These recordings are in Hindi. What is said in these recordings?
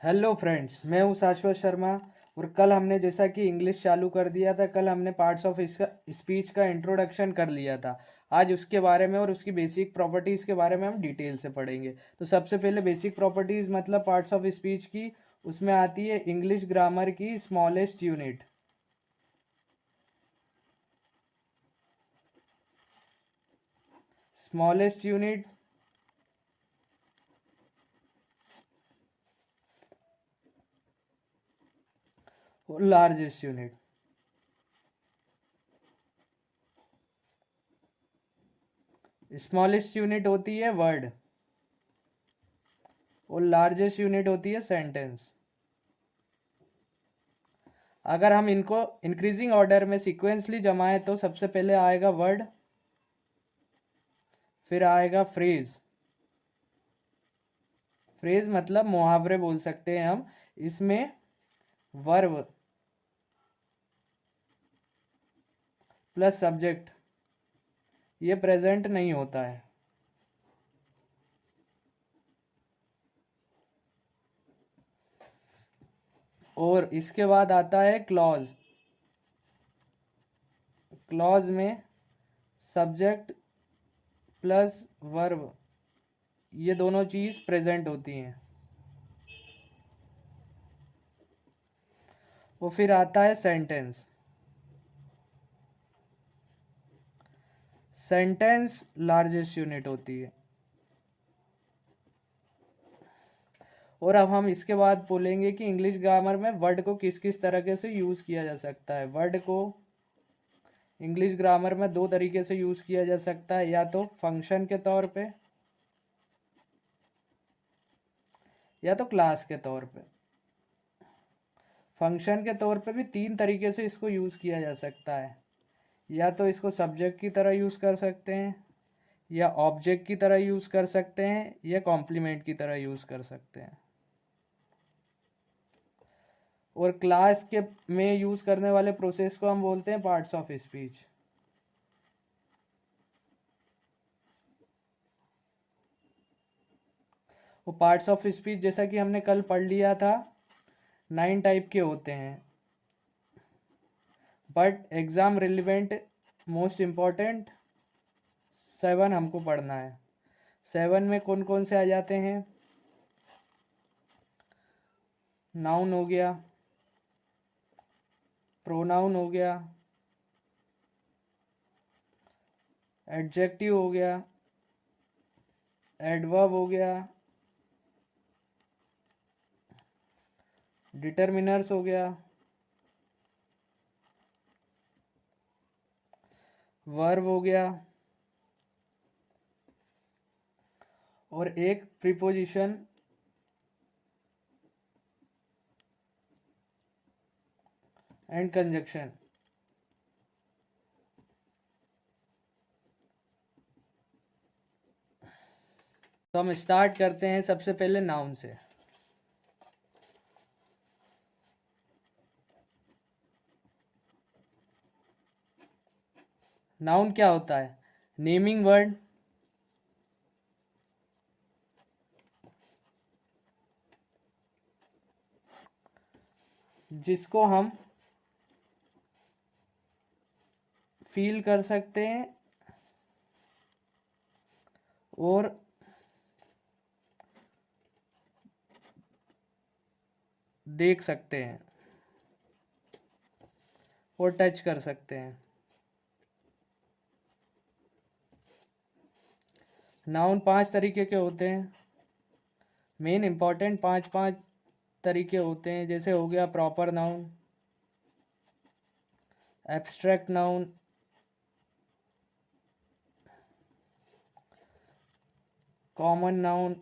हेलो फ्रेंड्स, मैं हूँ शाश्वत शर्मा। और कल हमने जैसा कि इंग्लिश चालू कर दिया था, कल हमने पार्ट्स ऑफ स्पीच का इंट्रोडक्शन कर लिया था। आज उसके बारे में और उसकी बेसिक प्रॉपर्टीज़ के बारे में हम डिटेल से पढ़ेंगे। तो सबसे पहले बेसिक प्रॉपर्टीज़ मतलब पार्ट्स ऑफ स्पीच की, उसमें आती है इंग्लिश ग्रामर की स्मॉलेस्ट यूनिट। स्मॉलेस्ट यूनिट, और लार्जेस्ट यूनिट। स्मॉलेस्ट यूनिट होती है वर्ड और लार्जेस्ट यूनिट होती है सेंटेंस। अगर हम इनको इंक्रीजिंग ऑर्डर में सीक्वेंसली जमाएं तो सबसे पहले आएगा वर्ड, फिर आएगा फ्रेज। फ्रेज मतलब मुहावरे बोल सकते हैं हम। इसमें वर्ब प्लस सब्जेक्ट ये प्रेजेंट नहीं होता है। और इसके बाद आता है क्लॉज। क्लॉज में सब्जेक्ट प्लस वर्ब ये दोनों चीज प्रेजेंट होती हैं। वो फिर आता है सेंटेंस। सेंटेंस लार्जेस्ट यूनिट होती है। और अब हम इसके बाद बोलेंगे कि इंग्लिश ग्रामर में वर्ड को किस किस तरीके से यूज़ किया जा सकता है। वर्ड को इंग्लिश ग्रामर में दो तरीके से यूज़ किया जा सकता है, या तो फंक्शन के तौर पे या तो क्लास के तौर पे। फंक्शन के तौर पे भी तीन तरीके से इसको यूज़ किया जा सकता है। या तो इसको सब्जेक्ट की तरह यूज़ कर सकते हैं, या ऑब्जेक्ट की तरह यूज़ कर सकते हैं, या कॉम्प्लीमेंट की तरह यूज़ कर सकते हैं। और क्लास के में यूज़ करने वाले प्रोसेस को हम बोलते हैं पार्ट्स ऑफ स्पीच। वो पार्ट्स ऑफ स्पीच जैसा कि हमने कल पढ़ लिया था 9 टाइप के होते हैं, but exam relevant most important 7 हमको पढ़ना है। 7 में कौन कौन से आ जाते हैं? नाउन हो गया, प्रोनाउन हो गया, एडजेक्टिव हो गया, एडवर्ब हो गया, डिटर्मिनर्स हो गया, वर्ब हो गया, और एक प्रीपोजिशन एंड कंजक्शन। तो हम स्टार्ट करते हैं सबसे पहले नाउन से। नाउन क्या होता है? नेमिंग वर्ड जिसको हम फील कर सकते हैं और देख सकते हैं और टच कर सकते हैं। नाउन 5 तरीके के होते हैं। मेन इंपॉर्टेंट पांच पांच तरीके होते हैं। जैसे हो गया proper noun, abstract noun, common noun,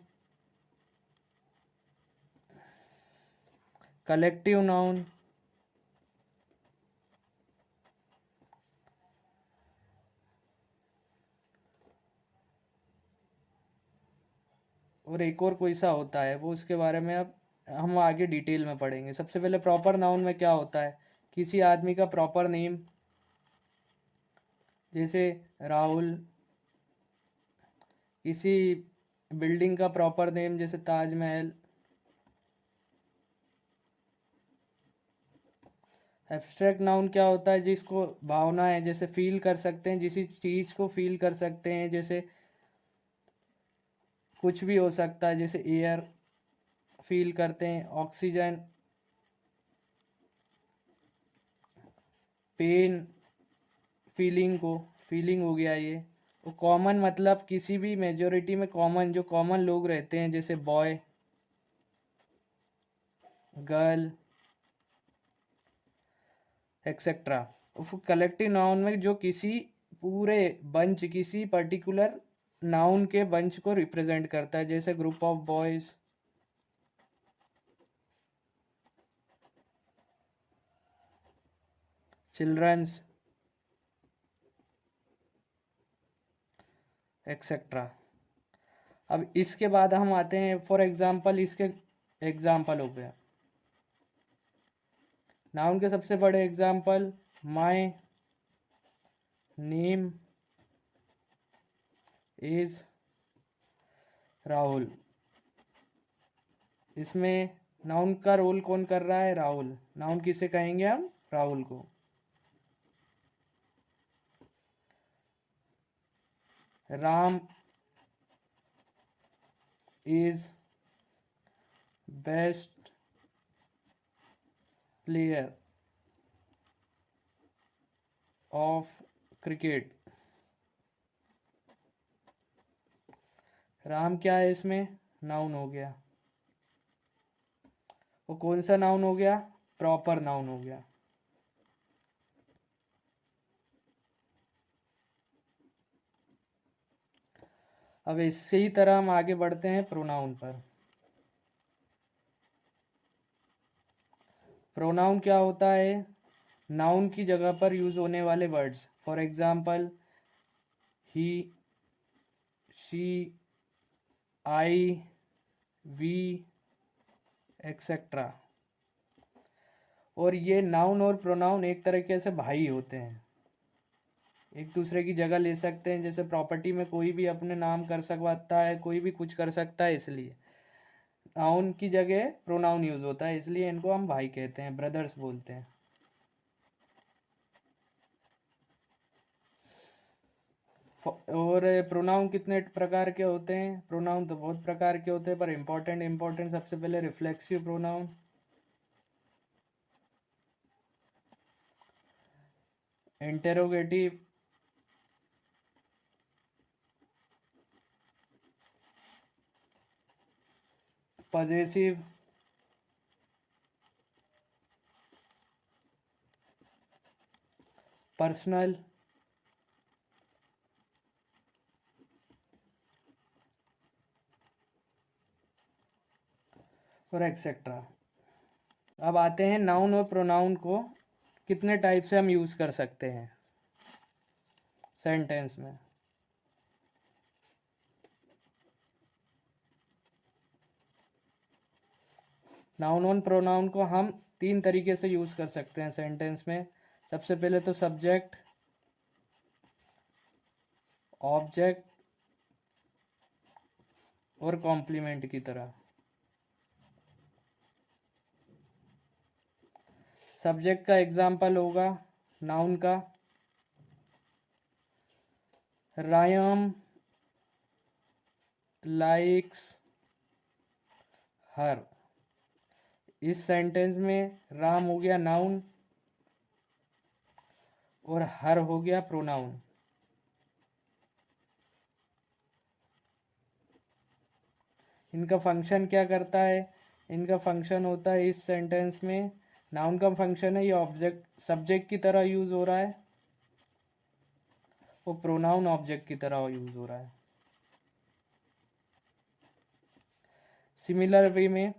collective noun, और एक और कोई सा होता है, वो उसके बारे में अब हम आगे डिटेल में पढ़ेंगे। सबसे पहले प्रॉपर नाउन में क्या होता है? किसी आदमी का प्रॉपर नेम, जैसे राहुल। किसी बिल्डिंग का प्रॉपर नेम, जैसे ताजमहल। एब्स्ट्रैक्ट नाउन क्या होता है? जिसको भावना है, जैसे फील कर सकते हैं, जिस चीज को फील कर सकते हैं, जैसे कुछ भी हो सकता है, जैसे एयर फील करते हैं, ऑक्सीजन, पेन, फीलिंग को, फीलिंग हो गया ये। वो कॉमन मतलब किसी भी मेजोरिटी में कॉमन, जो कॉमन लोग रहते हैं, जैसे boy, girl, etcetera. Collective noun में जो किसी पूरे बंच, किसी पर्टिकुलर नाउन के बंच को रिप्रेजेंट करता है, जैसे group of boys, childrens, etcetera. अब इसके बाद हम आते हैं फॉर एग्जाम्पल, इसके एग्जाम्पल हो गया नाउन के सबसे बड़े example, my name is Rahul. इसमें नाउन का रोल कौन कर रहा है? राहुल। नाउन किसे कहेंगे हम? राहुल को। Ram is best player of cricket. Ram क्या है इसमें? नाउन हो गया। वो कौन सा नाउन हो गया? प्रॉपर नाउन हो गया। अब इसी ही तरह हम आगे बढ़ते हैं प्रोनाउन पर। प्रोनाउन क्या होता है? नाउन की जगह पर यूज होने वाले words. For example, he, she, I, we, etcetera. और ये नाउन और प्रोनाउन एक तरीके से भाई होते हैं, एक दूसरे की जगह ले सकते हैं। जैसे प्रॉपर्टी में कोई भी अपने नाम कर सकता है, कोई भी कुछ कर सकता है, इसलिए नाउन की जगह प्रोनाउन यूज होता है, इसलिए इनको हम भाई कहते हैं, ब्रदर्स बोलते हैं। और प्रोनाउन कितने प्रकार के होते हैं? प्रोनाउन तो बहुत प्रकार के होते हैं, पर इम्पोर्टेंट सबसे पहले reflexive pronoun, interrogative, possessive, personal, और एक्सेट्रा। अब आते हैं नाउन और प्रोनाउन को कितने टाइप से हम यूज कर सकते हैं सेंटेंस में। नाउन और प्रोनाउन को हम तीन तरीके से यूज कर सकते हैं सेंटेंस में। सबसे पहले तो सब्जेक्ट, ऑब्जेक्ट और कॉम्प्लीमेंट की तरह। सब्जेक्ट का एग्जाम्पल होगा नाउन का, रायम लाइक्स हर। इस सेंटेंस में राम हो गया नाउन और हर हो गया प्रोनाउन। इनका फंक्शन क्या करता है? इनका फंक्शन होता है इस सेंटेंस में, नाउन का फंक्शन है ये ऑब्जेक्ट सब्जेक्ट की तरह यूज हो रहा है, वो प्रोनाउन ऑब्जेक्ट की तरह यूज हो रहा है। सिमिलर वे में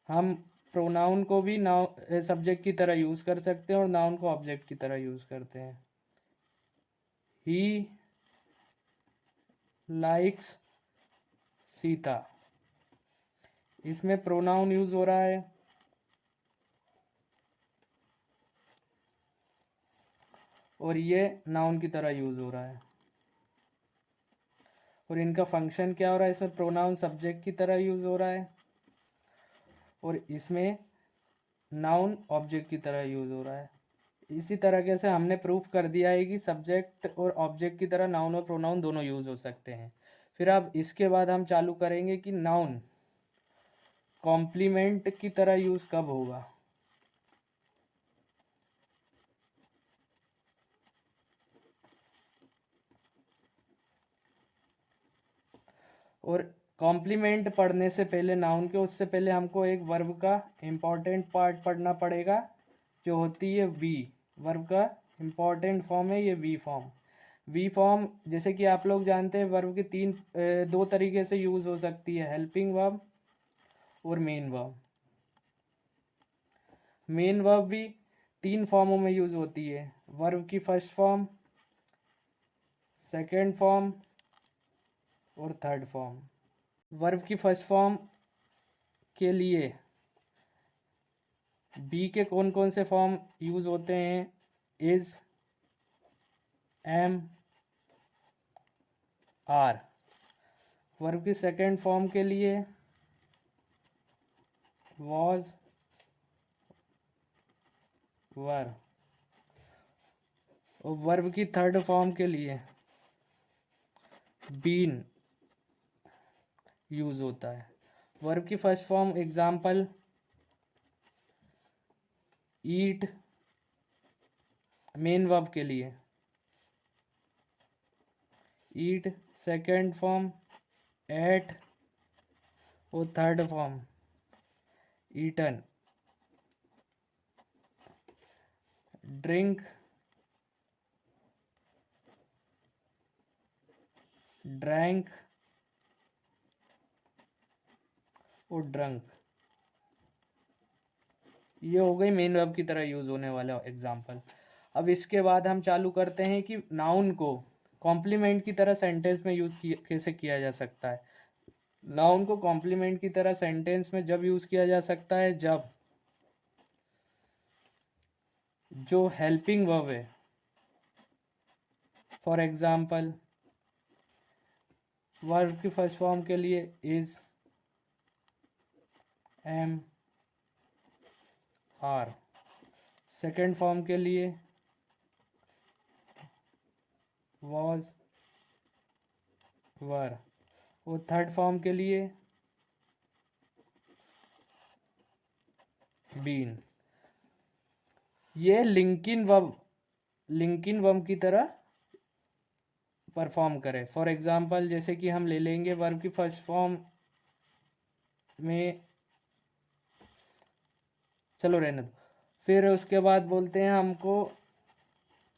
हम प्रोनाउन को भी नाउन सब्जेक्ट की तरह यूज कर सकते हैं और नाउन को ऑब्जेक्ट की तरह यूज करते हैं। ही लाइक्स सीता, इसमें प्रोनाउन यूज हो रहा है और ये नाउन की तरह यूज हो रहा है। और इनका फंक्शन क्या हो रहा है? इसमें प्रोनाउन सब्जेक्ट की तरह यूज हो रहा है और इसमें नाउन ऑब्जेक्ट की तरह यूज़ हो रहा है। इसी तरीके से हमने प्रूफ कर दिया है कि सब्जेक्ट और ऑब्जेक्ट की तरह नाउन और प्रोनाउन दोनों यूज़ हो सकते हैं। फिर अब इसके बाद हम चालू करेंगे कि नाउन कॉम्प्लीमेंट की तरह यूज़ कब होगा। और कॉम्प्लीमेंट पढ़ने से पहले नाउन के, उससे पहले हमको एक वर्ब का इम्पॉर्टेंट पार्ट पढ़ना पड़ेगा, जो होती है वी। वर्ब का इम्पॉर्टेंट फॉर्म है ये वी फॉर्म। वी फॉर्म जैसे कि आप लोग जानते हैं वर्ब के दो तरीके से यूज़ हो सकती है, हेल्पिंग वर्ब और मेन वर्ब। मेन वर्ब भी 3 फॉर्मों में यूज़ होती है, वर्ब की फर्स्ट फॉर्म, सेकेंड फॉर्म और थर्ड फॉर्म। वर्ब की फर्स्ट फॉर्म के लिए बी के कौन कौन से फॉर्म यूज़ होते हैं, इज़, एम, आर। वर्ब की सेकेंड फॉर्म के लिए वॉज, वर। और वर्ब की थर्ड फॉर्म के लिए बीन यूज़ होता है। वर्ब की first form example eat, main verb के लिए ईट, सेकेंड फॉर्म एट और third form eaten. Drink, drank और ड्रंक। ये हो गई मेन वर्ब की तरह यूज़ होने वाला एग्जाम्पल। अब इसके बाद हम चालू करते हैं कि नाउन को कॉम्प्लीमेंट की तरह सेंटेंस में यूज़ कैसे किया जा सकता है। नाउन को कॉम्प्लीमेंट की तरह सेंटेंस में जब यूज़ किया जा सकता है जब जो हेल्पिंग वर्ब है, फॉर एग्जाम्पल वर्ब की फर्स्ट फॉर्म के लिए is, am, are. Second form के लिए वॉज, वर। और थर्ड फॉर्म के लिए बीन। ये लिंकिन वर्ब की तरह परफॉर्म करे। फॉर एग्जाम्पल जैसे कि हम ले लेंगे वर्ब की फर्स्ट फॉर्म में, चलो रहने दो। फिर उसके बाद बोलते हैं हमको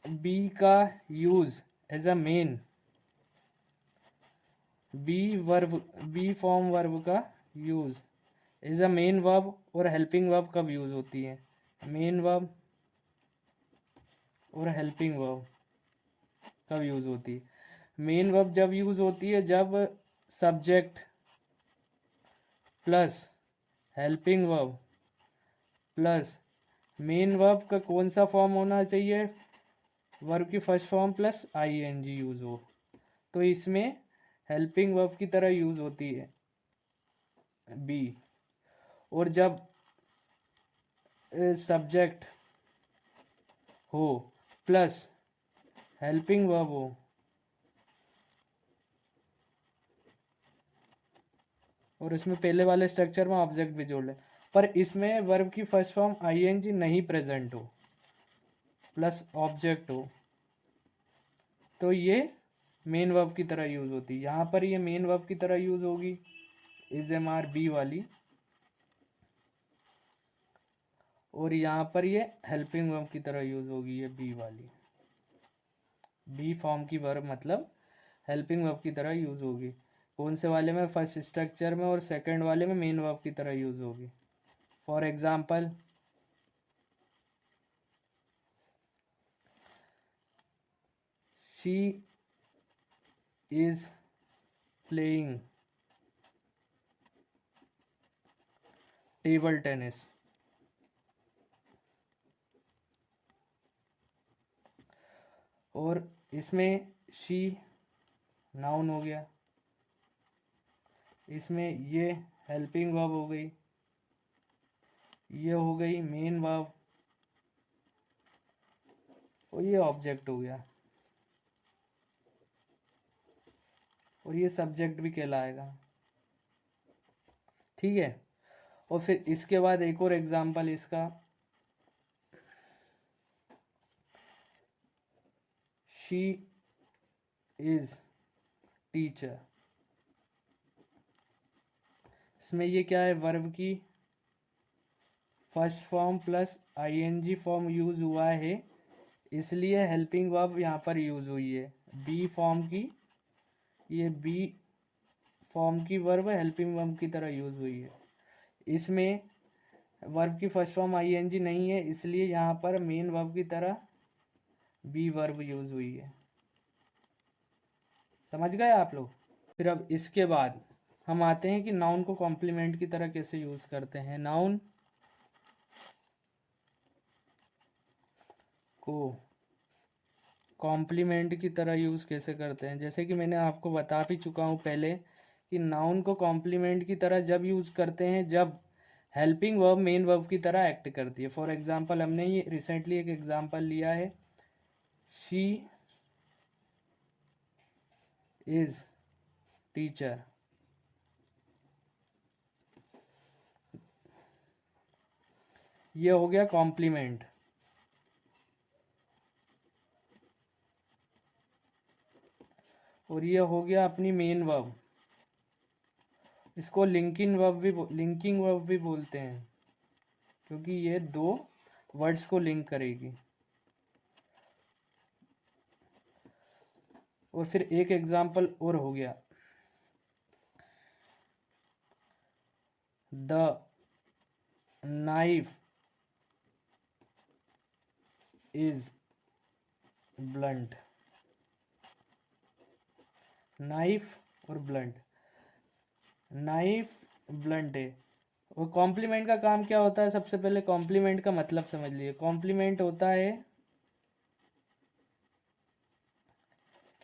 बी का use as a main, be form verb का use as a main verb और हेल्पिंग वर्ब कब यूज़ होती है, मेन वर्ब और हेल्पिंग वर्ब कब यूज़ होती है। मेन वर्ब जब यूज़ होती है जब subject plus helping verb plus main verb का कौन सा फॉर्म होना चाहिए, वर्ब की first form plus ING use हो, तो इसमें हेल्पिंग वर्ब की तरह यूज़ होती है बी। और जब सब्जेक्ट हो प्लस हेल्पिंग वर्ब हो और इसमें पहले वाले स्ट्रक्चर में ऑब्जेक्ट भी जोड़ ले, पर इसमें वर्ब की फर्स्ट फॉर्म आईएनजी नहीं प्रेजेंट हो प्लस ऑब्जेक्ट हो, तो ये मेन वर्ब की तरह यूज़ होती है। यहाँ पर ये मेन वर्ब की तरह यूज़ होगी इज, एम, आर, बी वाली, और यहाँ पर ये हेल्पिंग वर्ब की तरह यूज़ होगी ये बी वाली। बी फॉर्म की वर्ब मतलब हेल्पिंग वर्ब की तरह यूज़ होगी। कौन से वाले में, फर्स्ट स्ट्रक्चर में, और सेकंड वाले में मेन वर्ब की तरह यूज़ होगी। For example she is playing table tennis. और इसमें शी नाउन हो गया, इसमें ये हेल्पिंग वर्ब हो गई, ये हो गई मेन वर्ब और ये ऑब्जेक्ट हो गया और ये सब्जेक्ट भी कहलाएगा। ठीक है। और फिर इसके बाद एक और एग्जांपल इसका, शी इज टीचर। इसमें ये क्या है, वर्ब की first form plus ING form use हुआ है, इसलिए हेल्पिंग वर्ब यहाँ पर यूज हुई है। बी फॉर्म की, ये बी फॉर्म की वर्ब हेल्पिंग वर्ब की तरह यूज हुई है। इसमें वर्ब की फर्स्ट फॉर्म आईएनजी नहीं है, इसलिए यहाँ पर मेन वर्ब की तरह बी वर्ब यूज हुई है। समझ गए आप लोग। फिर अब इसके बाद हम आते हैं कि नाउन को कॉम्प्लीमेंट की तरह कैसे यूज करते हैं। नाउन को कॉम्प्लीमेंट की तरह यूज कैसे करते हैं, जैसे कि मैंने आपको बता भी चुका हूँ पहले कि नाउन को कॉम्प्लीमेंट की तरह जब यूज करते हैं जब हेल्पिंग वर्ब मेन वर्ब की तरह एक्ट करती है। फॉर एग्जांपल हमने ये रिसेंटली एक एग्जांपल लिया है, शी इज टीचर। ये हो गया कॉम्प्लीमेंट। और ये हो गया अपनी मेन वर्ब। इसको लिंकिंग वर्ब भी बोलते हैं क्योंकि ये दो वर्ड्स को लिंक करेगी। और फिर एक एग्जांपल और हो गया, the knife is blunt. Knife और ब्लंट, नाइफ ब्लंट है। और कॉम्प्लीमेंट का काम क्या होता है, सबसे पहले कॉम्प्लीमेंट का मतलब समझ लिए। कॉम्प्लीमेंट होता है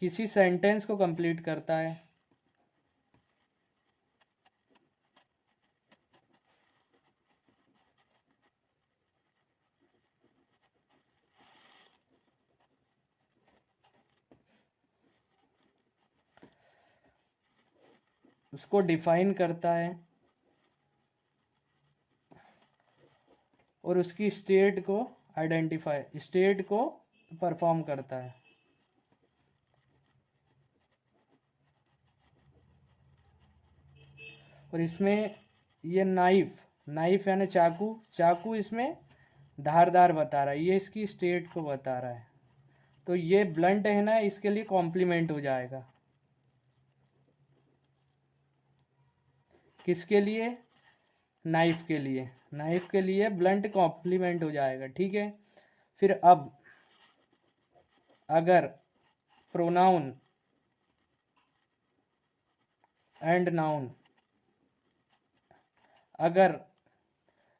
किसी सेंटेंस को कंप्लीट करता है। उसको डिफाइन करता है और उसकी स्टेट को आइडेंटिफाई, स्टेट को परफॉर्म करता है। और इसमें ये नाइफ, नाइफ यानी चाकू, चाकू इसमें धारदार बता रहा है, ये इसकी स्टेट को बता रहा है। तो ये ब्लंट है ना, इसके लिए कॉम्प्लीमेंट हो जाएगा। किसके लिए, नाइफ के लिए। नाइफ के लिए ब्लंट कॉम्प्लीमेंट हो जाएगा। ठीक है। फिर अब अगर प्रोनाउन एंड नाउन अगर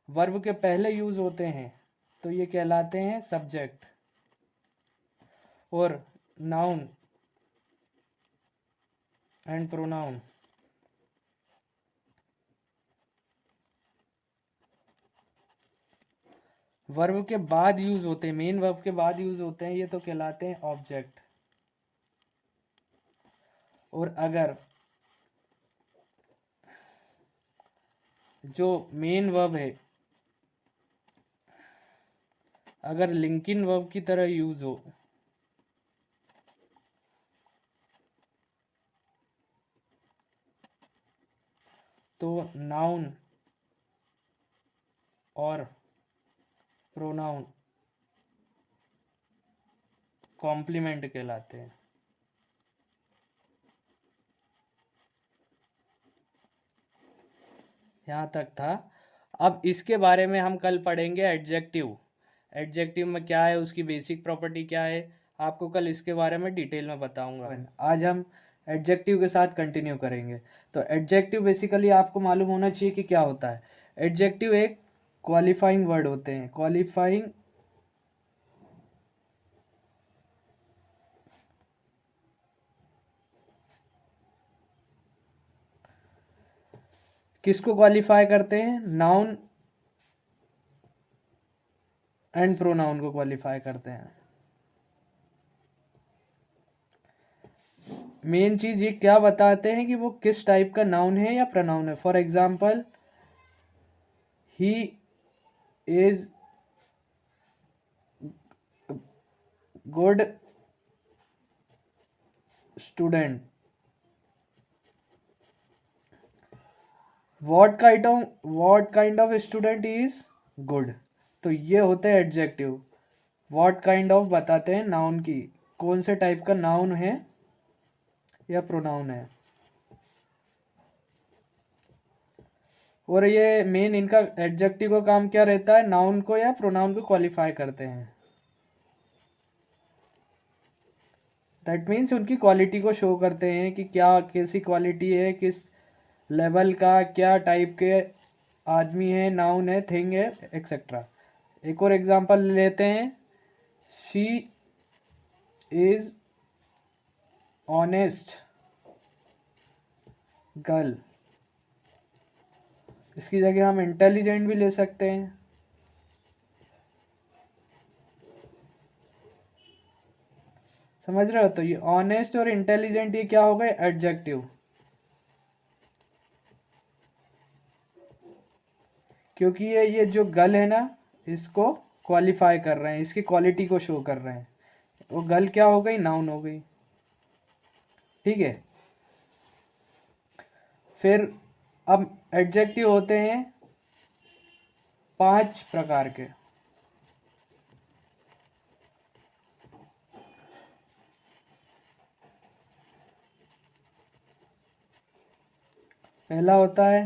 वर्ब के पहले यूज होते हैं तो ये कहलाते हैं सब्जेक्ट। और नाउन एंड प्रोनाउन वर्ब के बाद यूज होते हैं, मेन वर्ब के बाद यूज होते हैं, ये तो कहलाते हैं ऑब्जेक्ट। और अगर जो मेन वर्ब है अगर लिंकिंग वर्ब की तरह यूज हो तो नाउन और प्रोनाउन कॉम्प्लीमेंट कहलाते हैं। यहाँ तक था। अब इसके बारे में हम कल पढ़ेंगे एडजेक्टिव। एडजेक्टिव में क्या है, उसकी बेसिक प्रॉपर्टी क्या है, आपको कल इसके बारे में डिटेल में बताऊंगा। आज हम एडजेक्टिव के साथ कंटिन्यू करेंगे। तो एडजेक्टिव बेसिकली आपको मालूम होना चाहिए कि क्या होता है। एडजेक्टिव एक क्वालिफाइंग वर्ड होते हैं। क्वालिफाइंग किसको क्वालिफाई करते हैं, नाउन एंड प्रोनाउन को क्वालिफाई करते हैं। मेन चीज ये क्या बताते हैं कि वो किस टाइप का नाउन है या प्रोनाउन है। For example, he is good student. what kind of student is good. तो ये होते हैं एडजेक्टिव। what kind of बताते हैं नाउन की, कौन से टाइप का नाउन है या प्रोनाउन है। और ये मेन इनका एडजेक्टिव का काम क्या रहता है, नाउन को या प्रोनाउन को क्वालिफाई करते हैं। दैट मीन्स उनकी क्वालिटी को शो करते हैं कि क्या कैसी क्वालिटी है, किस लेवल का, क्या टाइप के आदमी है, नाउन है, थिंग है, एक्सेट्रा। एक और एग्जांपल लेते हैं, शी इज ऑनेस्ट गर्ल। इसकी जगह हम इंटेलिजेंट भी ले सकते हैं। समझ रहे हो? तो ये ऑनेस्ट और इंटेलिजेंट ये क्या हो गए, एडजेक्टिव। क्योंकि ये जो गर्ल है ना, इसको क्वालिफाई कर रहे हैं, इसकी क्वालिटी को शो कर रहे हैं। वो गर्ल क्या हो गई, नाउन हो गई। ठीक है। फिर अब एडजेक्टिव होते हैं 5 प्रकार के। पहला होता है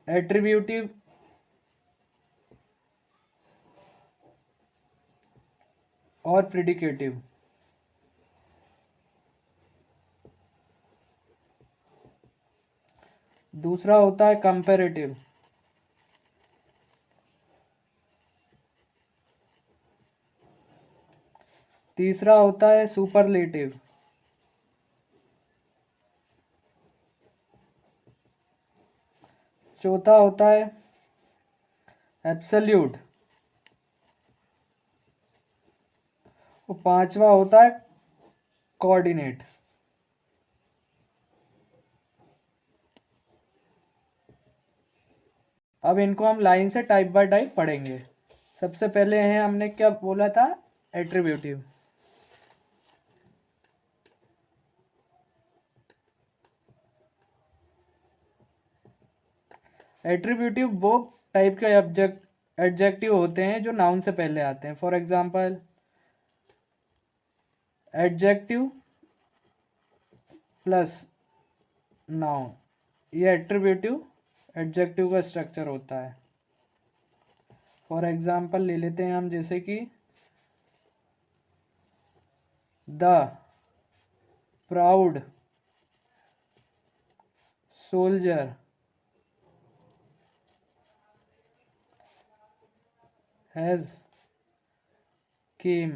एट्रीब्यूटिव, और प्रिडिकेटिव। दूसरा होता है कंपैरेटिव। तीसरा होता है सुपरलेटिव। चौथा होता है एब्सोल्यूट। और पांचवा होता है कोऑर्डिनेट। अब इनको हम लाइन से टाइप बाय टाइप पढ़ेंगे। सबसे पहले है, हमने क्या बोला था, एट्रीब्यूटिव। एट्रीब्यूटिव वो टाइप के एडजेक्टिव होते हैं जो नाउन से पहले आते हैं। For example, adjective plus noun, ये एट्रीब्यूटिव एडजेक्टिव का स्ट्रक्चर होता है। फॉर एग्जाम्पल ले लेते हैं हम, जैसे कि द प्राउड सोल्जर हैज केम।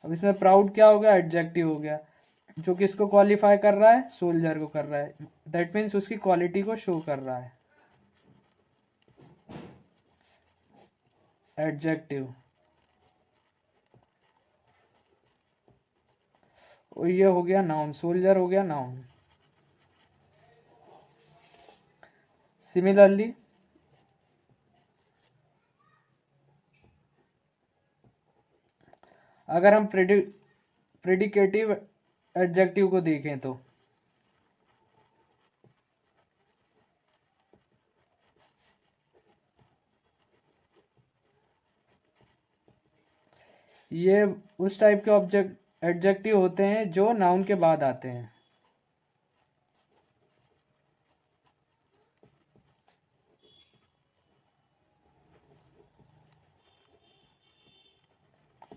अब इसमें प्राउड क्या हो गया, एडजेक्टिव हो गया, जो किसको क्वालिफाई कर रहा है, सोल्जर को कर रहा है। दैट मीन्स उसकी क्वालिटी को शो कर रहा है, एडजेक्टिव। और ये हो गया नाउन, सोल्जर हो गया नाउन। सिमिलरली अगर हम प्रेडिकेटिव एडजेक्टिव को देखें तो ये उस टाइप के एडजेक्टिव होते हैं जो नाउन के बाद आते हैं।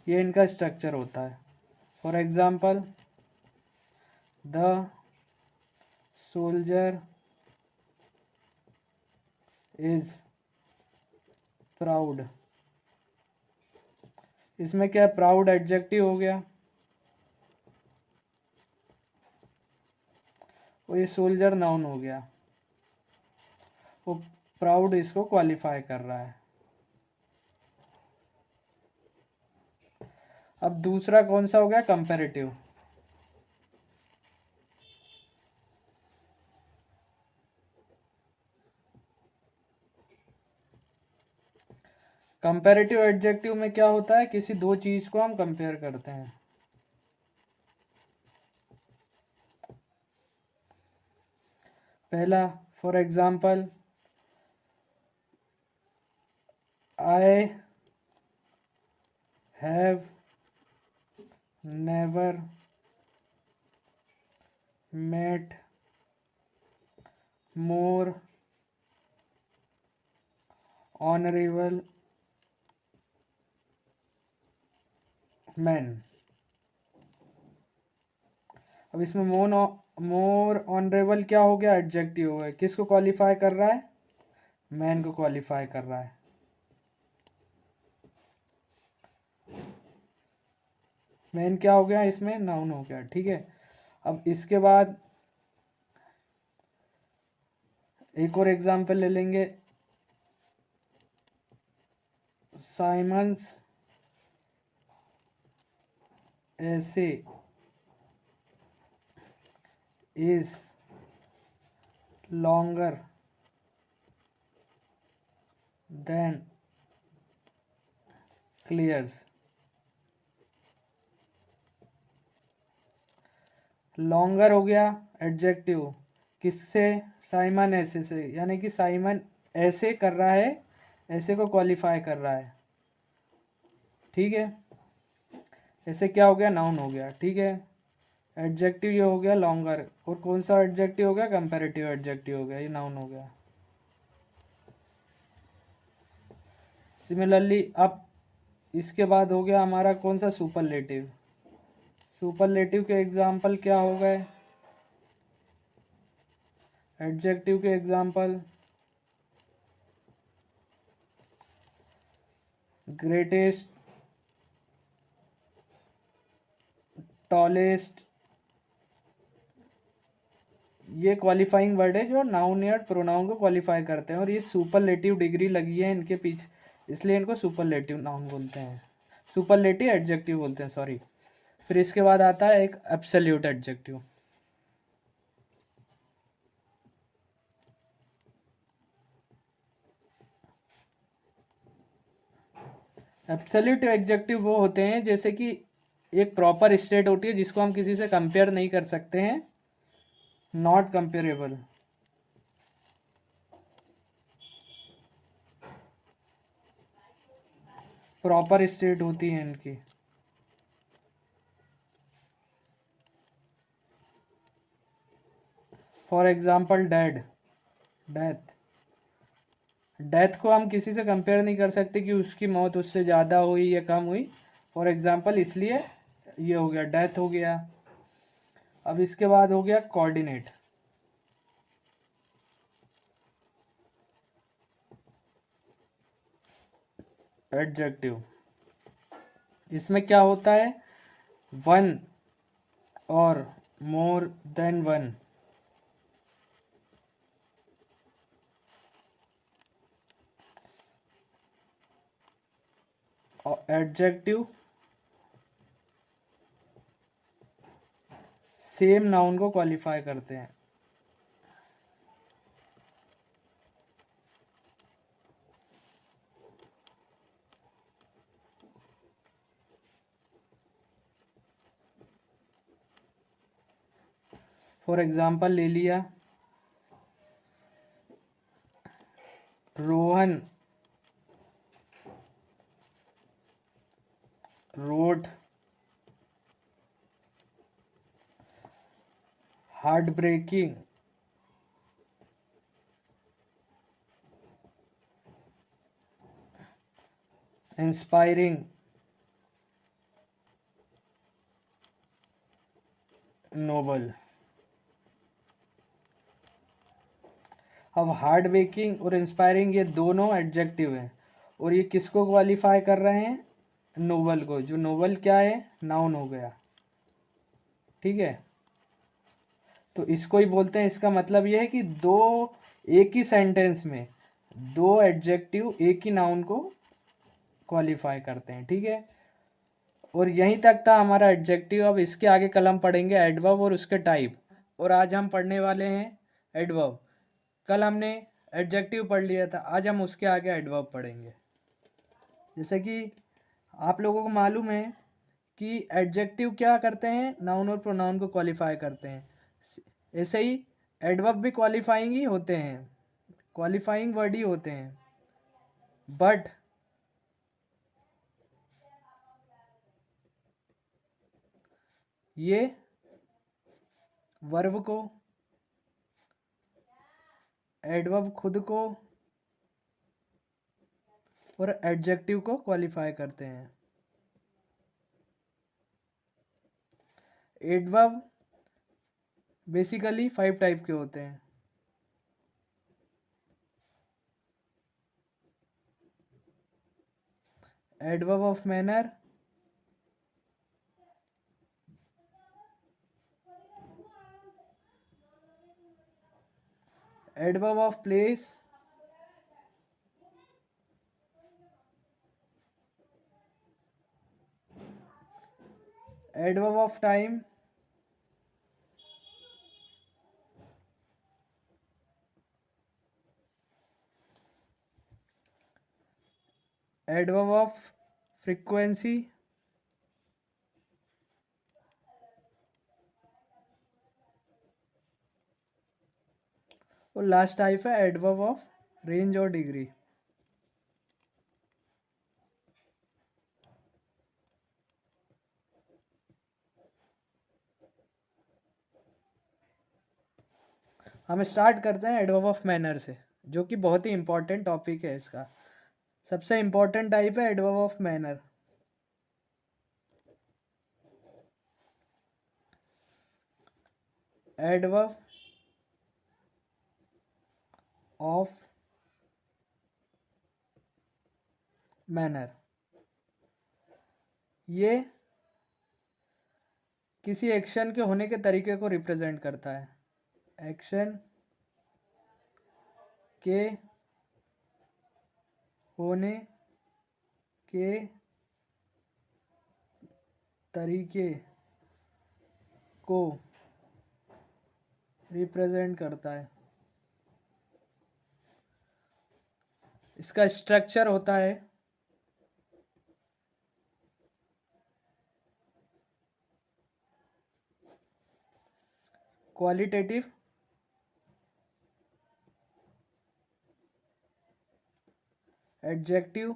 ये इनका स्ट्रक्चर होता है। For example, the soldier is proud. इसमें क्या है, प्राउड एडजेक्टिव हो गया, और ये सोल्जर नाउन हो गया। वो प्राउड इसको क्वालिफाई कर रहा है। अब दूसरा कौन सा हो गया, कंपैरेटिव। कंपैरेटिव एडजेक्टिव में क्या होता है, किसी दो चीज को हम कंपेयर करते हैं। पहला, for example, I have never met more honourable man. अब इसमें मोर ऑनरेबल क्या हो गया, एडजेक्टिव हो गया, किसको क्वालिफाई कर रहा है, मैन को क्वालिफाई कर रहा है। मैन क्या हो गया, इसमें नाउन हो गया, ठीक है। अब इसके बाद एक और एग्जांपल ले लेंगे, साइमंस ऐसे is longer than clears. Longer हो गया एडजेक्टिव, किससे, साइमन ऐसे से, यानी कि साइमन ऐसे कर रहा है, ऐसे को क्वालिफाई कर रहा है, ठीक है। ऐसे क्या हो गया, नाउन हो गया, ठीक है। एडजेक्टिव ये हो गया लॉन्गर, और कौन सा एडजेक्टिव हो गया, कंपैरेटिव एडजेक्टिव हो गया, ये नाउन हो गया। सिमिलरली अब इसके बाद हो गया हमारा कौन सा, सुपरलेटिव। सुपरलेटिव के एग्जाम्पल क्या हो गए, एडजेक्टिव के एग्जाम्पल, ग्रेटेस्ट, टॉलेस्ट, ये क्वालिफाइंग वर्ड है जो नाउन या प्रोनाउन को क्वालिफाई करते हैं, और ये सुपरलेटिव डिग्री लगी है इनके पीछे, इसलिए इनको सुपरलेटिव नाउन बोलते हैं, सुपरलेटिव एडजेक्टिव बोलते हैं, सॉरी। फिर इसके बाद आता है एक एब्सोल्यूट एडजेक्टिव। एब्सोल्यूट एडजेक्टिव वो होते हैं जैसे कि एक प्रॉपर स्टेट होती है जिसको हम किसी से कंपेयर नहीं कर सकते हैं, नॉट कंपेरेबल। प्रॉपर स्टेट होती है इनकी। For example dead, death. Death को हम किसी से कंपेयर नहीं कर सकते कि उसकी मौत उससे ज़्यादा हुई या कम हुई, फॉर एग्जाम्पल, इसलिए ये हो गया, डेथ हो गया। अब इसके बाद हो गया कोऑर्डिनेट एडजेक्टिव। इसमें क्या होता है, वन और more than one, adjective same noun को क्वालिफाई करते हैं। फॉर एग्जाम्पल ले लिया, Rohan road heart breaking inspiring noble. अब हार्ड ब्रेकिंग और इंस्पायरिंग ये दोनों एडजेक्टिव हैं, और ये किसको क्वालिफाई कर रहे हैं, नोबल को, जो नोबल क्या है, नाउन हो गया, ठीक है। तो इसको ही बोलते हैं, इसका मतलब ये है कि दो एक ही सेंटेंस में दो एडजेक्टिव एक ही नाउन को क्वालिफाई करते हैं, ठीक है। और यहीं तक था हमारा एडजेक्टिव। अब इसके आगे कल हम पढ़ेंगे एडवर्ब और उसके टाइप। और आज हम पढ़ने वाले हैं एडवर्ब। कल हमने एडजेक्टिव पढ़ लिया था, आज हम उसके आगे एडवर्ब पढ़ेंगे। जैसे कि आप लोगों को मालूम है कि एडजेक्टिव क्या करते हैं, नाउन और प्रोनाउन को क्वालिफाई करते हैं। ऐसे ही एडवर्ब भी क्वालिफाइंग ही होते हैं, क्वालिफाइंग वर्ड ही होते हैं, बट ये वर्ब को, एडवर्ब खुद को और एडजेक्टिव को क्वालिफाई करते हैं। एडवर्ब बेसिकली 5 टाइप के होते हैं। Adverb of manner, adverb of place, adverb of time, adverb of frequency, और लास्ट टाइप है एडवर्ब ऑफ रेंज और डिग्री। हम स्टार्ट करते हैं एडवर्ब ऑफ मैनर से, जो कि बहुत ही इंपॉर्टेंट टॉपिक है। इसका सबसे इंपॉर्टेंट टाइप है adverb of manner. Adverb of manner, ये किसी एक्शन के होने के तरीके को रिप्रेजेंट करता है। एक्शन के होने के तरीके को रिप्रेजेंट करता है। इसका स्ट्रक्चर होता है qualitative, adjective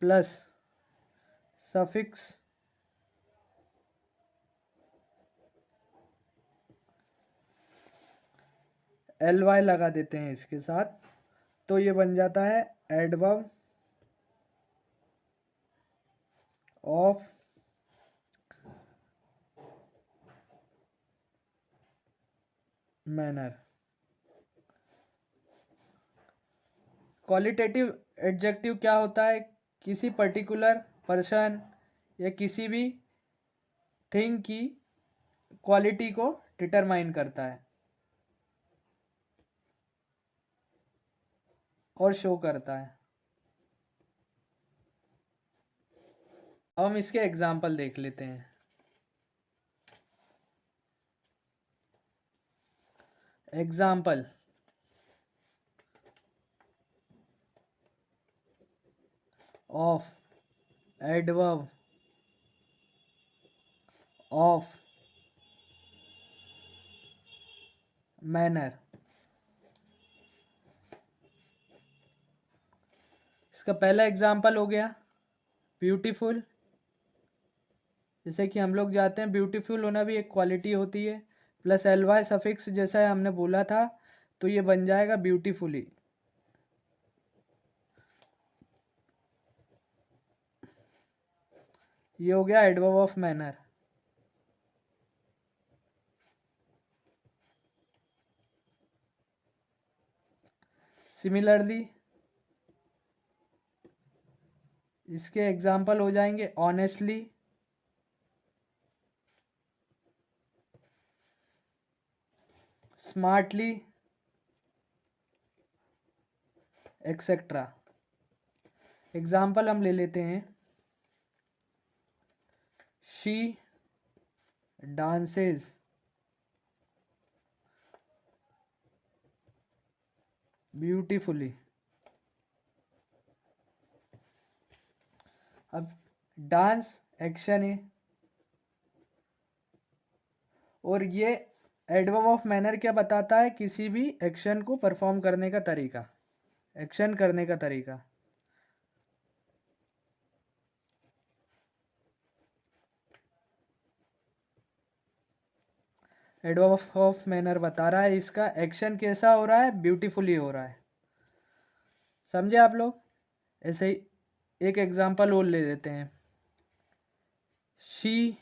plus suffix ly लगा देते हैं इसके साथ, तो ये बन जाता है adverb of manner. Qualitative adjective क्या होता है, किसी पर्टिकुलर पर्सन या किसी भी थिंग की क्वालिटी को डिटरमाइन करता है और शो करता है। अब हम इसके एग्जाम्पल देख लेते हैं। Example, of adverb of manner. इसका पहला एग्जाम्पल हो गया ब्यूटीफुल। जैसे कि हम लोग जाते हैं, ब्यूटीफुल होना भी एक क्वालिटी होती है, प्लस ly सफिक्स जैसा हमने बोला था, तो ये बन जाएगा ब्यूटीफुली। ये हो गया एडवर्ब ऑफ मैनर। सिमिलरली इसके एग्जाम्पल हो जाएंगे ऑनेस्टली, स्मार्टली, एक्सेट्रा। एग्जाम्पल हम ले लेते हैं, शी डांसेस ब्यूटीफुली। अब डांस एक्शन है और ये एडवर्ब ऑफ मैनर क्या बताता है, किसी भी एक्शन को परफॉर्म करने का तरीका, एक्शन करने का तरीका। एडवर्ब ऑफ मैनर बता रहा है इसका एक्शन कैसा हो रहा है, ब्यूटीफुली हो रहा है। समझे आप लोग? ऐसे ही एक एग्जांपल और ले लेते हैं, शी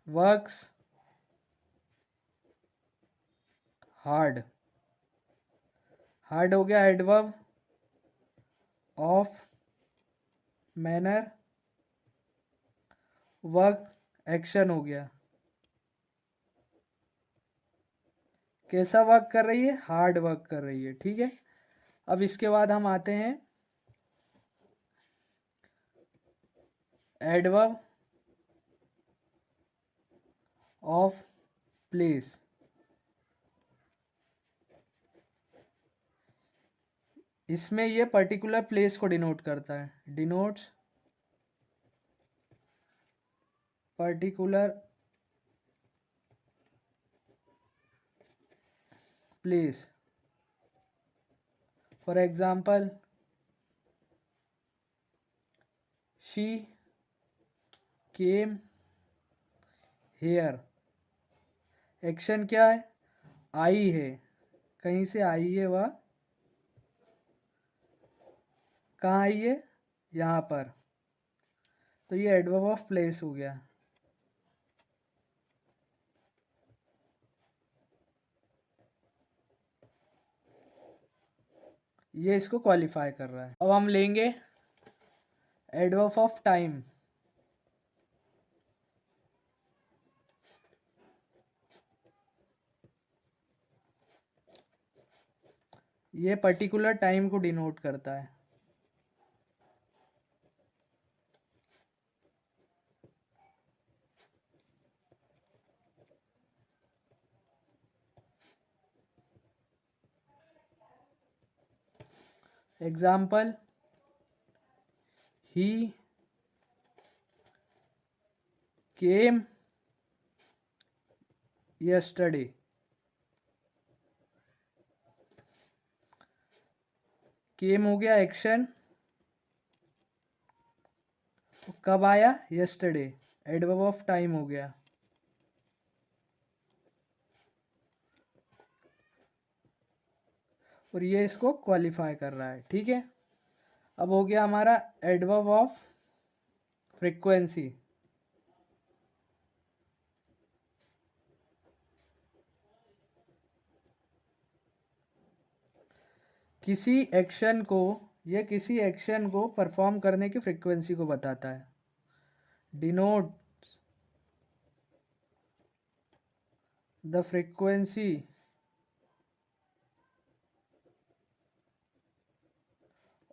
वर्क्स हार्ड। हार्ड हो गया adverb of manner, work action हो गया। कैसा वर्क कर रही है, हार्ड वर्क कर रही है, ठीक है। अब इसके बाद हम आते हैं एडवर्ब ऑफ प्लेस। इसमें ये पर्टिकुलर प्लेस को डिनोट करता है, denotes particular place. For example, she came here. Action क्या है, आई है, कहीं से आई है, वह कहाँ आई है, यहाँ पर। तो ये एडवर्ब ऑफ प्लेस हो गया। ये इसको क्वालिफाई कर रहा है। अब हम लेंगे एडवर्ब ऑफ टाइम। ये पर्टिकुलर टाइम को डिनोट करता है। एग्जाम्पल, ही केम यस्टरडे। केम हो गया एक्शन, कब आया, यस्टरडे, एडवर्ब ऑफ टाइम हो गया। और ये इसको क्वालिफाई कर रहा है, ठीक है। अब हो गया हमारा एडवर्ब ऑफ फ्रीक्वेंसी। किसी एक्शन को, यह किसी एक्शन को परफॉर्म करने की फ्रीक्वेंसी को बताता है। Denote the frequency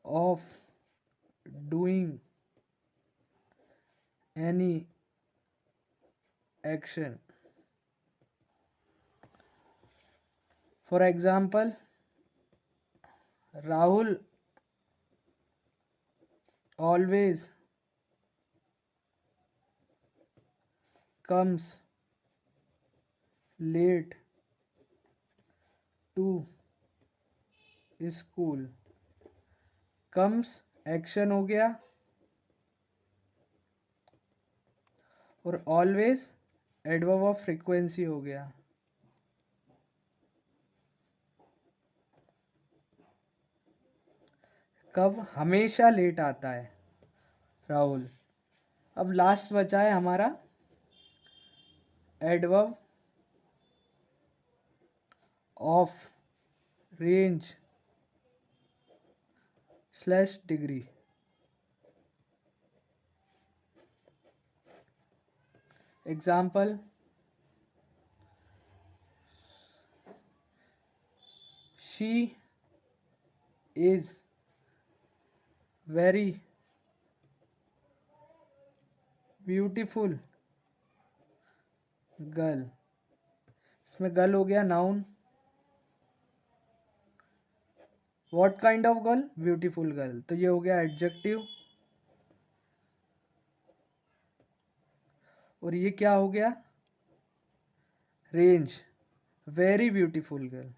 of doing any action. For example, Rahul always comes late to school. comes action हो गया और ऑलवेज एडवर्ब ऑफ फ्रीक्वेंसी हो गया। कब, हमेशा लेट आता है राहुल। अब लास्ट बचा है हमारा adverb of range slash degree. Example, she is very beautiful girl. इसमें गर्ल हो गया noun. What kind of girl? Beautiful girl, तो ये हो गया एडजेक्टिव। और ये क्या हो गया? Range. Very beautiful girl.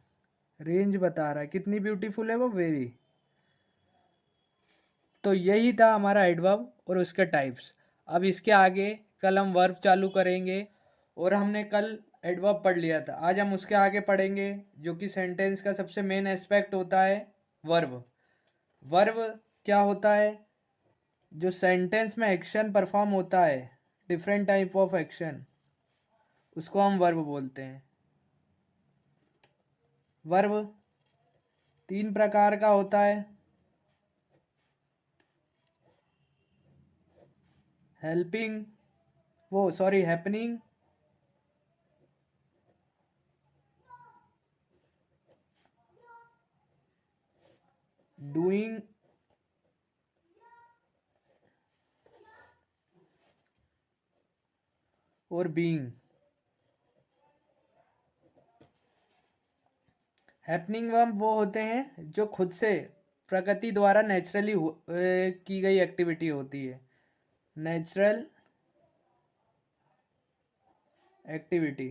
Range बता रहा है कितनी ब्यूटीफुल है वो, वेरी। तो यही था हमारा एडवर्ब और उसके टाइप्स। अब इसके आगे कल हम वर्ब चालू करेंगे। और हमने कल एडवर्ब पढ़ लिया था, आज हम उसके आगे पढ़ेंगे जो कि सेंटेंस का सबसे मेन एस्पेक्ट होता है, वर्ब। वर्ब क्या होता है? जो सेंटेंस में एक्शन परफॉर्म होता है, डिफरेंट टाइप ऑफ एक्शन, उसको हम वर्ब बोलते हैं। वर्ब 3 प्रकार का होता है। हेल्पिंग, वो सॉरी हैपनिंग, डूइंग, और बीइंग। हैपनिंग वर्ब वो होते हैं जो खुद से प्रकृति द्वारा नेचुरली की गई एक्टिविटी होती है। Natural activity.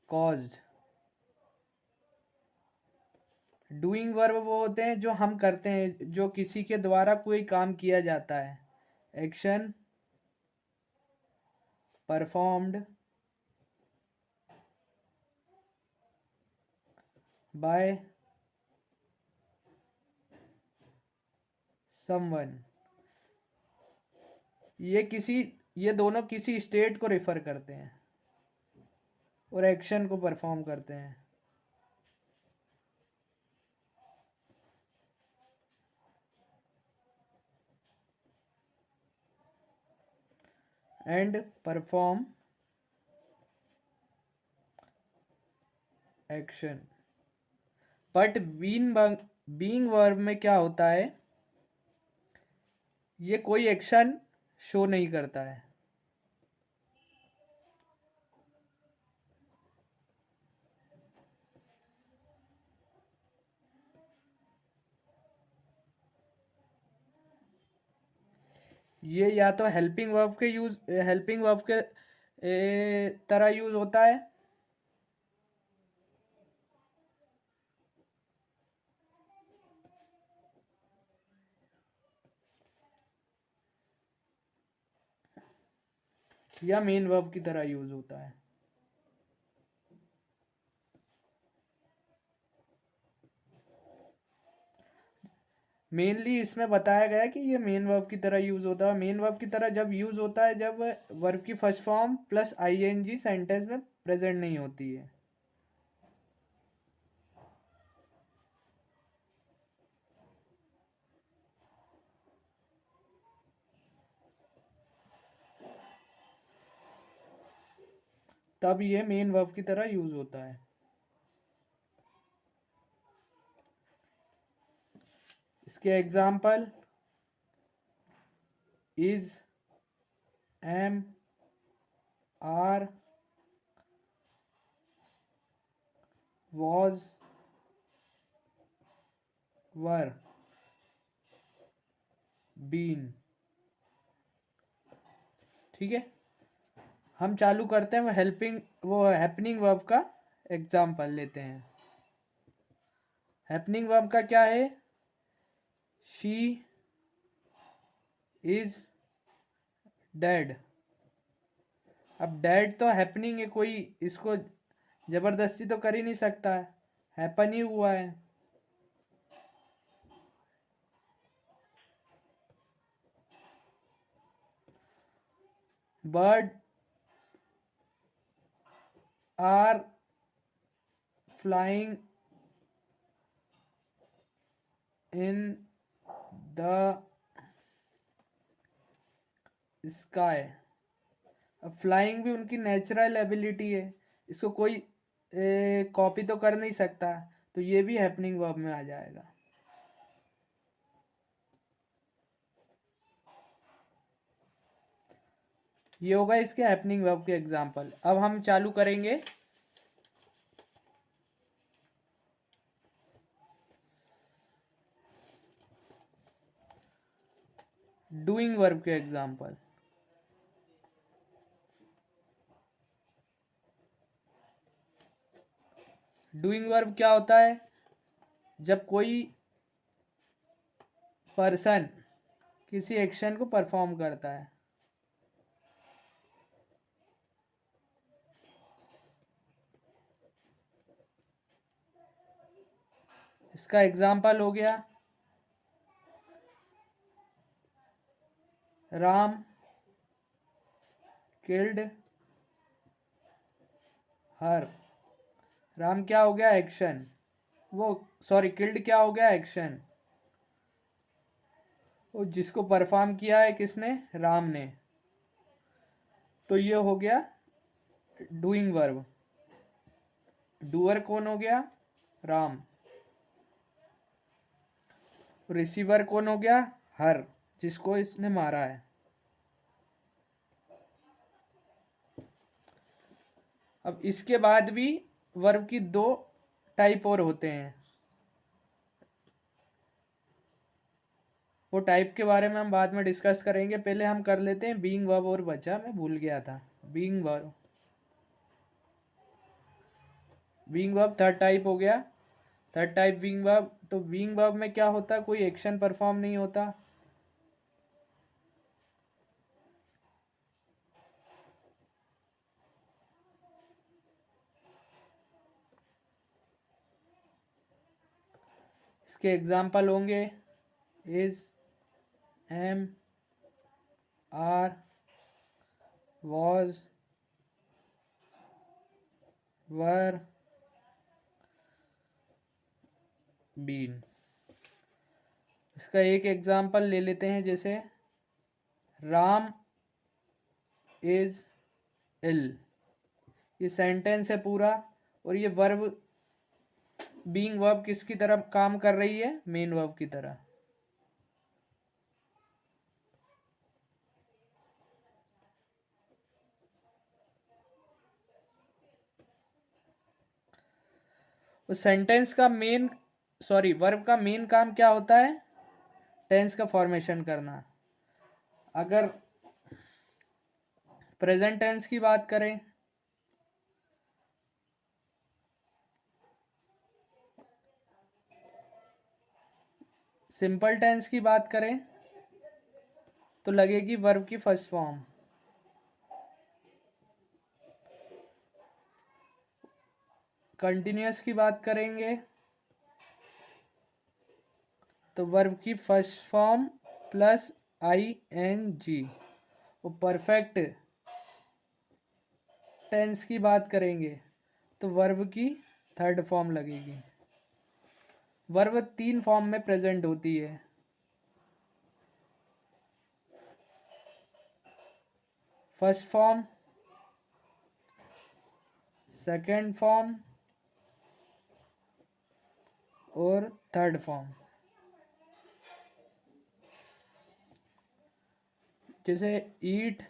Caused. Doing verb वो होते हैं जो हम करते हैं, जो किसी के द्वारा कोई काम किया जाता है। Action performed by someone. ये दोनों किसी स्टेट को रिफर करते हैं और एक्शन को परफॉर्म करते हैं। And perform action. But being verb में क्या होता है? ये कोई एक्शन शो नहीं करता है। ये या तो हेल्पिंग वर्ब के तरह यूज होता है, या मेन वर्ब की तरह यूज होता है। मेनली इसमें बताया गया है कि ये मेन वर्ब की तरह यूज होता है। मेन वर्ब की तरह जब यूज होता है जब वर्ब की first form plus ING sentence में प्रेजेंट नहीं होती है। तब ये मेन वर्ब की तरह यूज होता है। इसके example is, am, are, was, were, been. ठीक है, हम चालू करते हैं वो हैपनिंग वर्ब का एग्जाम्पल लेते हैं। हैपनिंग वर्ब का क्या है? She is dead. अब डेड तो हैपनिंग है, कोई इसको जबरदस्ती तो कर ही नहीं सकता है, हैपन ही हुआ है। Bird are flying in the sky. अब फ्लाइंग भी उनकी नेचुरल एबिलिटी है, इसको कोई कॉपी तो कर नहीं सकता, तो ये भी हैपनिंग वर्ब में आ जाएगा। ये होगा इसके हैपनिंग वर्ब के एग्जाम्पल। अब हम चालू करेंगे डूइंग वर्ब के एग्जाम्पल। डूइंग वर्ब क्या होता है? जब कोई पर्सन किसी एक्शन को परफॉर्म करता है। इसका एग्जाम्पल हो गया राम किल्ड हर। राम क्या हो गया? एक्शन। किल्ड क्या हो गया? एक्शन। वो जिसको परफॉर्म किया है किसने? राम ने। तो ये हो गया डूइंग वर्ब। डूअर कौन हो गया? राम। रिसीवर कौन हो गया? हर, जिसको इसने मारा है। अब इसके बाद भी वर्ब की दो टाइप और होते हैं। वो टाइप के बारे में हम बाद में डिस्कस करेंगे। पहले हम कर लेते हैं बीइंग वर्ब और बचा, मैं भूल गया था। बीइंग वर्ब थर्ड टाइप हो गया। Third type being verb. तो बीइंग वर्ब में क्या होता है? कोई एक्शन परफॉर्म नहीं होता। इसके एग्जाम्पल होंगे is, am, are, was, were, been. इसका एक एग्जाम्पल ले लेते हैं, जैसे राम इज इल। ये सेंटेंस है पूरा, और ये वर्ब बीइंग वर्ब किसकी तरह काम कर रही है? मेन वर्ब की तरह। उस सेंटेंस का वर्ब का मेन काम क्या होता है? टेंस का फॉर्मेशन करना। अगर प्रेजेंट टेंस की बात करें, सिंपल टेंस की बात करें, तो लगेगी वर्ब की फर्स्ट फॉर्म। कंटिन्यूअस की बात करेंगे तो वर्ब की फर्स्ट फॉर्म प्लस ING। और परफेक्ट टेंस की बात करेंगे तो वर्ब की थर्ड फॉर्म लगेगी। वर्ब 3 फॉर्म में प्रेजेंट होती है। फर्स्ट फॉर्म, सेकेंड फॉर्म और थर्ड फॉर्म। जैसे ईट,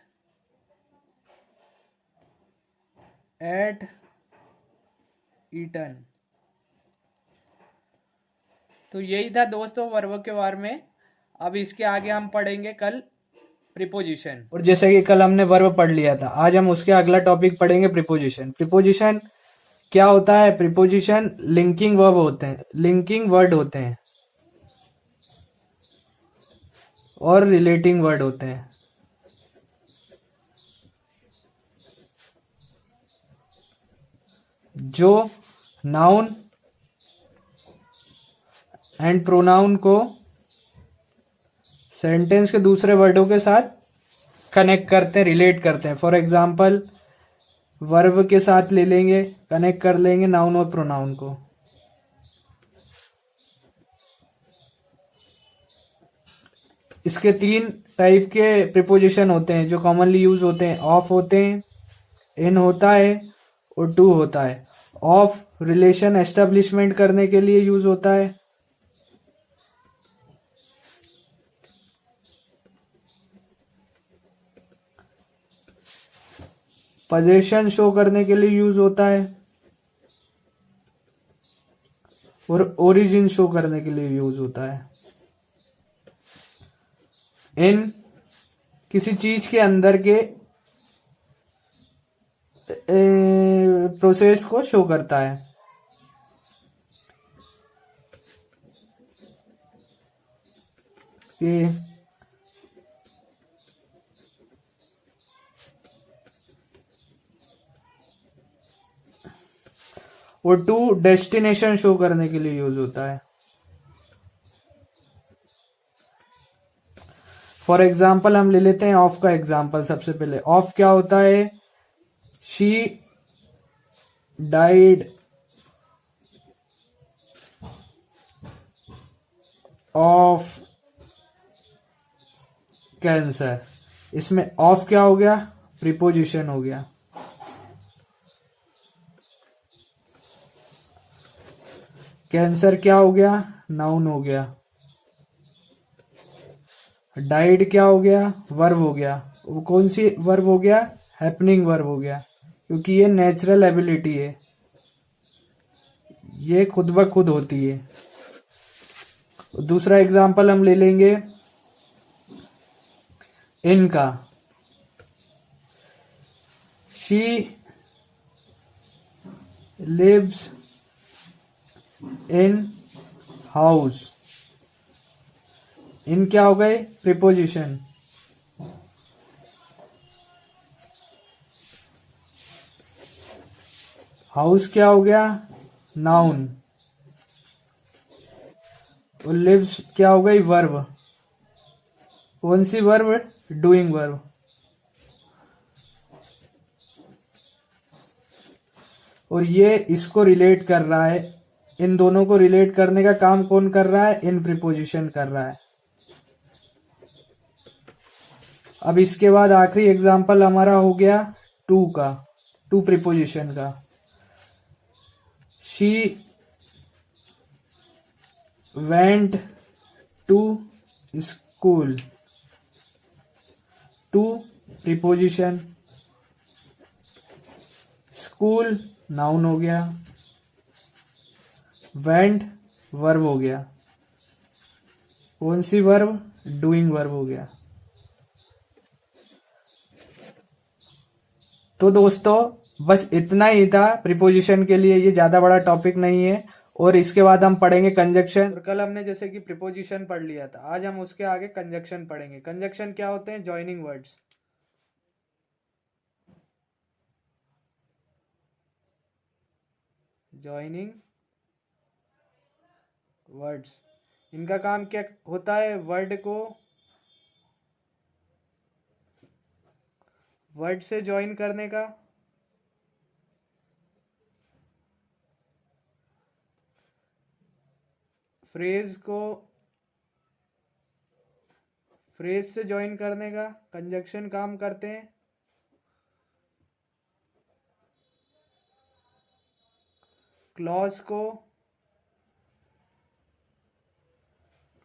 एट, ईटन। तो यही था दोस्तों वर्ब के बारे में। अब इसके आगे हम पढ़ेंगे कल प्रीपोजिशन। और जैसे कि कल हमने वर्ब पढ़ लिया था, आज हम उसके अगला टॉपिक पढ़ेंगे प्रीपोजिशन। प्रीपोजिशन क्या होता है? प्रीपोजिशन लिंकिंग वर्ब होते हैं, लिंकिंग वर्ड होते हैं और रिलेटिंग वर्ड होते हैं। जो नाउन एंड प्रोनाउन को सेंटेंस के दूसरे वर्डों के साथ कनेक्ट करते हैं, रिलेट करते हैं। फॉर एग्जाम्पल वर्ब के साथ ले लेंगे, कनेक्ट कर लेंगे नाउन और प्रोनाउन को। इसके 3 टाइप के प्रीपोजिशन होते हैं जो कॉमनली यूज होते हैं। ऑफ होते हैं, इन होता है और टू होता है। ऑफ रिलेशन एस्टेब्लिशमेंट करने के लिए यूज होता है, पोजीशन शो करने के लिए यूज होता है, और ओरिजिन शो करने के लिए यूज होता है। इन किसी चीज के अंदर के प्रोसेस को शो करता है। कि और टू डेस्टिनेशन शो करने के लिए यूज होता है। फॉर एग्जाम्पल हम ले लेते हैं ऑफ का एग्जाम्पल। सबसे पहले ऑफ क्या होता है, शी डाइड ऑफ कैंसर। इसमें ऑफ क्या हो गया, प्रीपोजिशन हो गया। कैंसर क्या हो गया, नाउन हो गया। डाइड क्या हो गया, वर्ब हो गया। वो कौन सी वर्ब हो गया, हैपनिंग वर्ब हो गया, क्योंकि ये नेचुरल एबिलिटी है, ये खुद ब खुद होती है। दूसरा एग्जांपल हम ले लेंगे इनका। She lives in house. इन क्या हो गए, प्रीपोजिशन। हाउस क्या हो गया, नाउन। और लिव्स क्या हो गई, वर्ब। कौन सी वर्ब, डूइंग वर्ब। और ये इसको रिलेट कर रहा है, इन दोनों को रिलेट करने का काम कौन कर रहा है, इन प्रीपोजिशन कर रहा है। अब इसके बाद आखिरी एग्जांपल हमारा हो गया टू का, टू प्रीपोजिशन का। She went to school. To preposition, school noun हो गया, वेंट वर्ब हो गया। कौन सी वर्ब, डूइंग वर्ब हो गया। तो दोस्तों बस इतना ही था प्रीपोजिशन के लिए, ये ज्यादा बड़ा टॉपिक नहीं है। और इसके बाद हम पढ़ेंगे कंजक्शन। कल हमने जैसे कि प्रीपोजिशन पढ़ लिया था, आज हम उसके आगे कंजक्शन पढ़ेंगे। कंजक्शन क्या होते हैं, जॉइनिंग वर्ड्स। जॉइनिंग वर्ड्स, इनका काम क्या होता है, वर्ड से ज्वाइन करने का, फ्रेज से ज्वाइन करने का कंजक्शन काम करते हैं।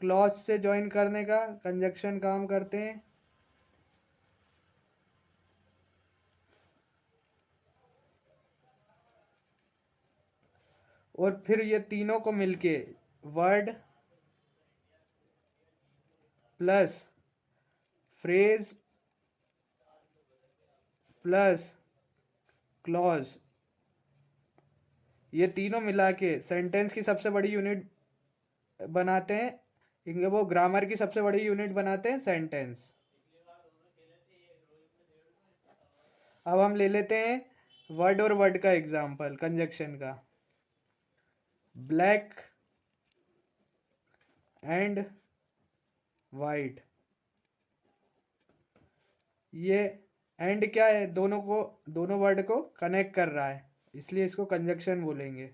क्लॉज से ज्वाइन करने का कंजक्शन काम करते हैं। और फिर ये तीनों को मिलके word plus phrase plus clause, ये तीनों मिला के सेंटेंस की सबसे बड़ी यूनिट बनाते हैं। वो ग्रामर की सबसे बड़ी यूनिट बनाते हैं सेंटेंस। अब हम ले लेते हैं वर्ड और वर्ड का एग्जांपल कंजक्शन का। ब्लैक एंड वाइट, ये एंड क्या है, दोनों वर्ड को कनेक्ट कर रहा है, इसलिए इसको कंजक्शन बोलेंगे।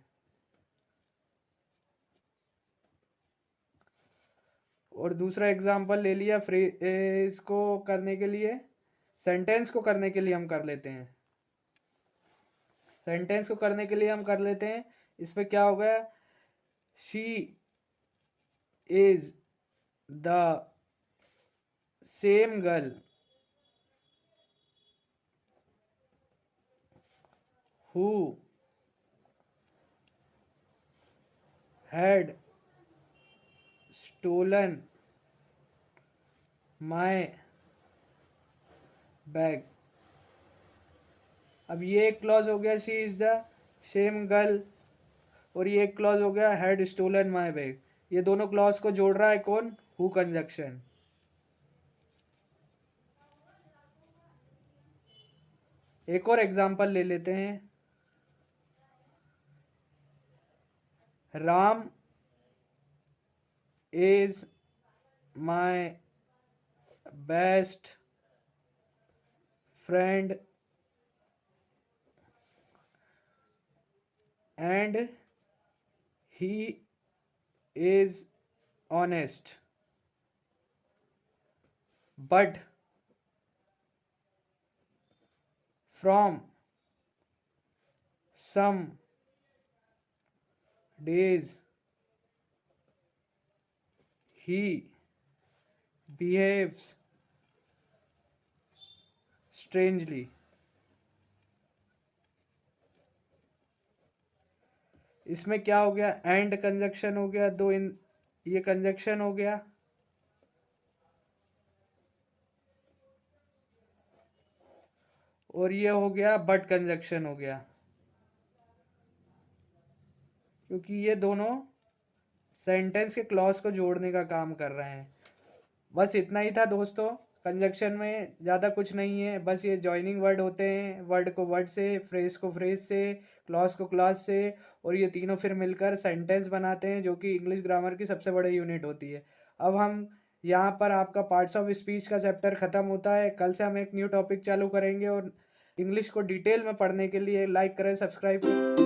और दूसरा एग्जांपल ले लिया फ्रेज को करने के लिए, सेंटेंस को करने के लिए हम कर लेते हैं। सेंटेंस को करने के लिए हम कर लेते हैं, इस पे क्या हो गया, she is the same girl who had stolen my bag। अब ये एक क्लॉज हो गया, she is the same girl, और ये एक क्लॉज हो गया, हैड स्टोलन माय बैग। ये दोनों क्लॉज को जोड़ रहा है कौन, हु कंजक्शन। एक और एग्जांपल ले लेते हैं, Ram is my best friend and he is honest but from some days he behaves strangely। इसमें क्या हो गया, एंड कंजक्शन हो गया, दो इन, ये कंजक्शन हो गया, और ये हो गया बट कंजक्शन हो गया, क्योंकि ये दोनों सेंटेंस के क्लॉज को जोड़ने का काम कर रहे हैं। बस इतना ही था दोस्तों, कंजक्शन में ज़्यादा कुछ नहीं है, बस ये जॉइनिंग वर्ड होते हैं, वर्ड को वर्ड से, फ्रेज को फ्रेज से, क्लॉज को क्लॉज से, और ये तीनों फिर मिलकर सेंटेंस बनाते हैं, जो कि इंग्लिश ग्रामर की सबसे बड़ी यूनिट होती है। अब हम यहाँ पर आपका पार्ट्स ऑफ स्पीच का चैप्टर ख़त्म होता है, कल से हम एक न्यू टॉपिक चालू करेंगे, और इंग्लिश को डिटेल में पढ़ने के लिए लाइक करें, सब्सक्राइब करें।